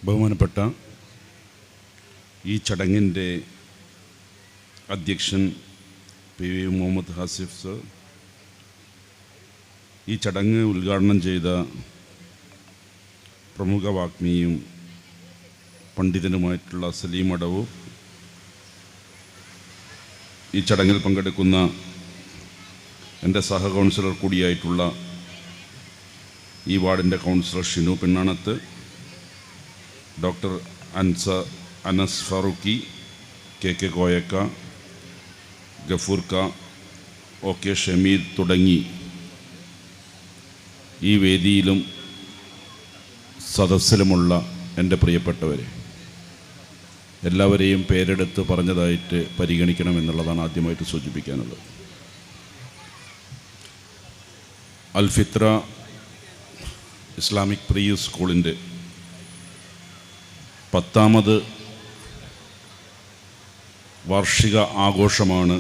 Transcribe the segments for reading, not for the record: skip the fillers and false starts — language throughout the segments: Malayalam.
ബഹുമാനപ്പെട്ട ഈ ചടങ്ങിൻ്റെ അധ്യക്ഷൻ P V Muhammad Hasif sir, ഈ ചടങ്ങ് ഉദ്ഘാടനം ചെയ്ത പ്രമുഖ വാഗ്മിയും പണ്ഡിതനുമായിട്ടുള്ള സലീം അടവൂർ, ഈ ചടങ്ങിൽ പങ്കെടുക്കുന്ന എൻ്റെ സഹ കൗൺസിലർ കൂടിയായിട്ടുള്ള ഈ വാർഡിൻ്റെ councillor Shinu Pinnanath, doctor Anas Farooqi, K K കോയക്ക, ഗഫൂർക്ക, ഒ കെ ഷമീദ് തുടങ്ങി ഈ വേദിയിലും സദസ്സിലുമുള്ള എൻ്റെ പ്രിയപ്പെട്ടവരെ, എല്ലാവരെയും പേരെടുത്ത് പറഞ്ഞതായിട്ട് പരിഗണിക്കണമെന്നുള്ളതാണ് ആദ്യമായിട്ട് സൂചിപ്പിക്കാനുള്ളത്. അൽഫിത്ര ഇസ്ലാമിക് പ്രീ സ്കൂളിൻ്റെ 10ാമത് വാർഷിക ആഘോഷമാണ്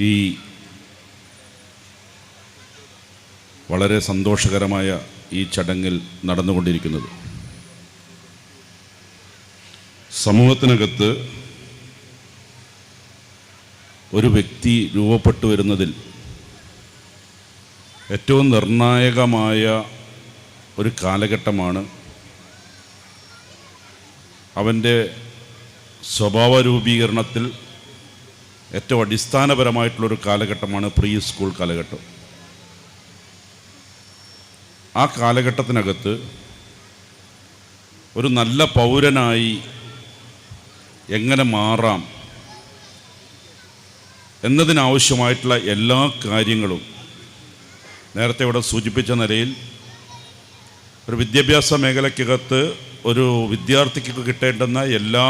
ഈ വളരെ സന്തോഷകരമായ ഈ ചടങ്ങിൽ നടന്നുകൊണ്ടിരിക്കുന്നത്. സമൂഹത്തിനകത്ത് ഒരു വ്യക്തി രൂപപ്പെട്ടു വരുന്നതിൽ ഏറ്റവും നിർണായകമായ ഒരു കാലഘട്ടമാണ് അവൻ്റെ സ്വഭാവ രൂപീകരണത്തിൽ ഏറ്റവും അടിസ്ഥാനപരമായിട്ടുള്ളൊരു കാലഘട്ടമാണ് പ്രീ സ്കൂൾ കാലഘട്ടം. ആ കാലഘട്ടത്തിനകത്ത് ഒരു നല്ല പൗരനായി എങ്ങനെ മാറാം എന്നതിനാവശ്യമായിട്ടുള്ള എല്ലാ കാര്യങ്ങളും നേരത്തെ ഇവിടെ സൂചിപ്പിച്ച നിലയിൽ ഒരു വിദ്യാഭ്യാസ മേഖലയ്ക്കകത്ത് ഒരു വിദ്യാർത്ഥിക്ക് കിട്ടേണ്ടുന്ന എല്ലാ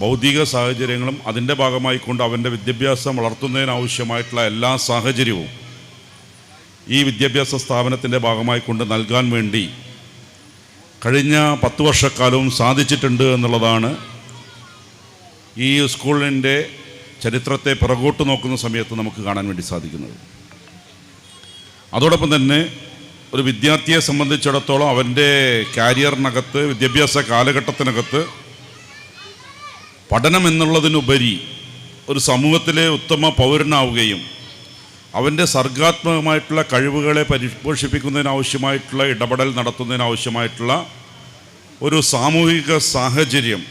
ഭൗതിക സാഹചര്യങ്ങളും അതിൻ്റെ ഭാഗമായിക്കൊണ്ട് അവൻ്റെ വിദ്യാഭ്യാസം വളർത്തുന്നതിനാവശ്യമായിട്ടുള്ള എല്ലാ സാഹചര്യവും ഈ വിദ്യാഭ്യാസ സ്ഥാപനത്തിൻ്റെ ഭാഗമായിക്കൊണ്ട് നൽകാൻ വേണ്ടി കഴിഞ്ഞ 10 വർഷക്കാലവും സാധിച്ചിട്ടുണ്ട് എന്നുള്ളതാണ് ഈ സ്കൂളിൻ്റെ ചരിത്രത്തെ പിറകോട്ട് നോക്കുന്ന സമയത്ത് നമുക്ക് കാണാൻ വേണ്ടി സാധിക്കുന്നത്. അതോടൊപ്പം തന്നെ ഒരു വിദ്യാർത്ഥിയെ സംബന്ധിച്ചിടത്തോളം അവൻ്റെ കാരിയറിനകത്ത്, വിദ്യാഭ്യാസ കാലഘട്ടത്തിനകത്ത് പഠനം എന്നുള്ളതിനുപരി ഒരു സമൂഹത്തിലെ ഉത്തമ പൗരനാവുകയും അവൻ്റെ സർഗാത്മകമായിട്ടുള്ള കഴിവുകളെ പരിപോഷിപ്പിക്കുന്നതിനാവശ്യമായിട്ടുള്ള ഇടപെടൽ നടത്തുന്നതിനാവശ്യമായിട്ടുള്ള ഒരു സാമൂഹിക സാഹചര്യം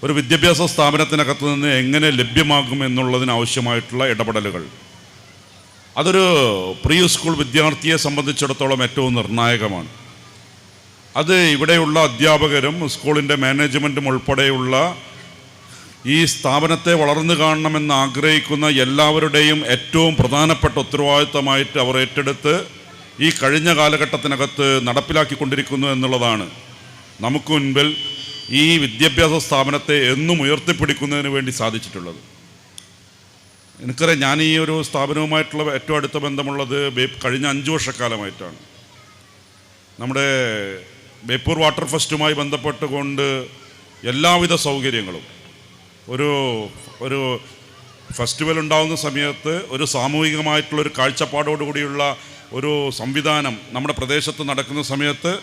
ഒരു വിദ്യാഭ്യാസ സ്ഥാപനത്തിനകത്ത് നിന്ന് എങ്ങനെ ലഭ്യമാകും എന്നുള്ളതിനാവശ്യമായിട്ടുള്ള ഇടപെടലുകൾ, അതൊരു പ്രീ സ്കൂൾ വിദ്യാർത്ഥിയെ സംബന്ധിച്ചിടത്തോളം ഏറ്റവും നിർണായകമാണ്. അത് ഇവിടെയുള്ള അധ്യാപകരും സ്കൂളിൻ്റെ മാനേജ്മെൻറ്റും ഉൾപ്പെടെയുള്ള ഈ സ്ഥാപനത്തെ വളർന്നു കാണണമെന്ന് ആഗ്രഹിക്കുന്ന എല്ലാവരുടെയും ഏറ്റവും പ്രധാനപ്പെട്ട ഉത്തരവാദിത്തമായിട്ട് അവർ ഏറ്റെടുത്ത് ഈ കഴിഞ്ഞ കാലഘട്ടത്തിനകത്ത് നടപ്പിലാക്കിക്കൊണ്ടിരിക്കുന്നു എന്നുള്ളതാണ് നമുക്ക് മുൻപിൽ ഈ വിദ്യാഭ്യാസ സ്ഥാപനത്തെ എന്നും ഉയർത്തിപ്പിടിക്കുന്നതിന് വേണ്ടി സാധിച്ചിട്ടുള്ളത്. എനിക്കറിയാം, ഞാൻ ഈ ഒരു സ്ഥാപനവുമായിട്ടുള്ള ഏറ്റവും അടുത്ത ബന്ധമുള്ളത് കഴിഞ്ഞ 5 വർഷക്കാലമായിട്ടാണ്. നമ്മുടെ ബേപ്പൂർ വാട്ടർ ഫെസ്റ്റുമായി ബന്ധപ്പെട്ടുകൊണ്ട് എല്ലാവിധ സൗകര്യങ്ങളും ഒരു ഫെസ്റ്റിവൽ ഉണ്ടാകുന്ന സമയത്ത് ഒരു സാമൂഹികമായിട്ടുള്ളൊരു കാഴ്ചപ്പാടോടുകൂടിയുള്ള ഒരു സംവിധാനം നമ്മുടെ പ്രദേശത്ത് നടക്കുന്ന സമയത്ത്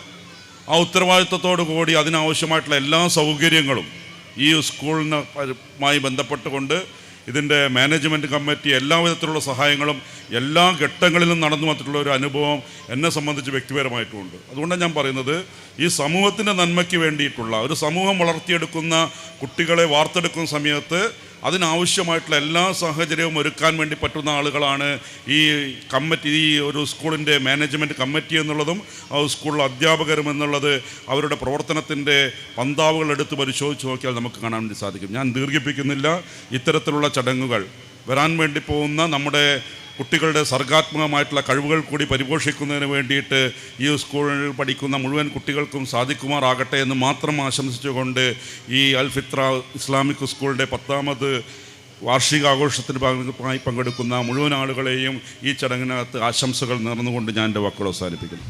ആ ഉത്തരവാദിത്വത്തോടു കൂടി അതിനാവശ്യമായിട്ടുള്ള എല്ലാ സൗകര്യങ്ങളും ഈ സ്കൂളിനുമായി ബന്ധപ്പെട്ടുകൊണ്ട് ഇതിൻ്റെ മാനേജ്മെൻറ്റ് കമ്മിറ്റി എല്ലാവിധത്തിലുള്ള സഹായങ്ങളും എല്ലാ ഘട്ടങ്ങളിലും നടന്നു വന്നിട്ടുള്ള ഒരു അനുഭവം എന്നെ സംബന്ധിച്ച് വ്യക്തിപരമായിട്ടുമുണ്ട്. അതുകൊണ്ടാണ് ഞാൻ പറയുന്നത്, ഈ സമൂഹത്തിൻ്റെ നന്മയ്ക്ക് വേണ്ടിയിട്ടുള്ള ഒരു സമൂഹം വളർത്തിയെടുക്കുന്ന കുട്ടികളെ വാർത്തെടുക്കുന്ന സമയത്ത് അതിനാവശ്യമായിട്ടുള്ള എല്ലാ സാഹചര്യവും ഒരുക്കാൻ വേണ്ടി പറ്റുന്ന ആളുകളാണ് ഈ കമ്മിറ്റി, ഈ ഒരു സ്കൂളിൻ്റെ മാനേജ്മെൻറ്റ് കമ്മിറ്റി എന്നുള്ളതും സ്കൂളിലെ അധ്യാപകരും എന്നുള്ളത് അവരുടെ പ്രവർത്തനത്തിൻ്റെ പന്താവുകൾ എടുത്ത് പരിശോധിച്ച് നോക്കിയാൽ നമുക്ക് കാണാൻ വേണ്ടി സാധിക്കും. ഞാൻ ദീർഘിപ്പിക്കുന്നില്ല. ഇത്തരത്തിലുള്ള ചടങ്ങുകൾ വരാൻ വേണ്ടി പോകുന്ന നമ്മുടെ കുട്ടികളുടെ സർഗാത്മകമായിട്ടുള്ള കഴിവുകൾ കൂടി പരിപോഷിക്കുന്നതിന് വേണ്ടിയിട്ട് ഈ സ്കൂളിൽ പഠിക്കുന്ന മുഴുവൻ കുട്ടികൾക്കും സാധിക്കുമാറാകട്ടെ എന്ന് മാത്രം ആശംസിച്ചുകൊണ്ട് ഈ അൽഫിത്ര ഇസ്ലാമിക് സ്കൂളിൻ്റെ 10ാമത് വാർഷികാഘോഷത്തിന് ഭാഗമായി പങ്കെടുക്കുന്ന മുഴുവൻ ആളുകളെയും ഈ ചടങ്ങിനകത്ത് ആശംസകൾ നേർന്നുകൊണ്ട് ഞാൻ എൻ്റെ വാക്കുകൾ അവസാനിപ്പിക്കുന്നു.